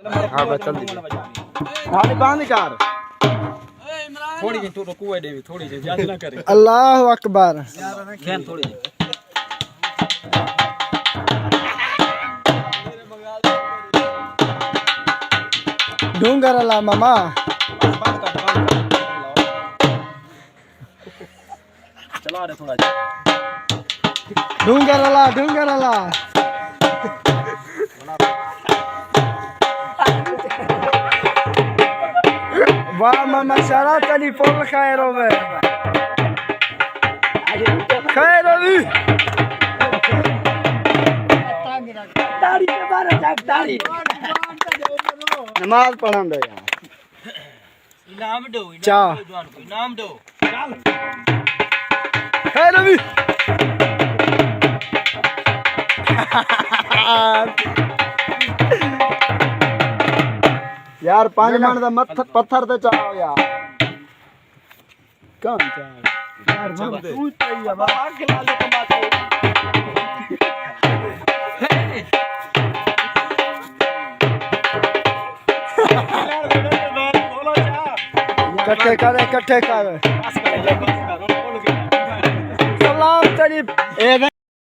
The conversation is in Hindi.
हाँ बस चल दी हाली बांध कर थोड़ी जी तू रुकुए देवी थोड़ी जी ज्यादा ना करे अल्लाह अकबर खेल थोड़ी जी ढूंगर अल्लाह मामा चला रहे थोड़ा जी ढूंगर अल्लाह वाह मामा सारा तेरी फुल खैर होवे खैर होवी ताड़ी के बारे जाग ताड़ी नमाज पढ़न दो यार इनाम दो चा इनाम दो चल खैर होवी यार 5 मिनट दा पत्थर ते चाओ यार कौन चाओ यार बंद तू चाहिए बाबा खिला ले टमाटर इकट्ठे कर सलाम तेरी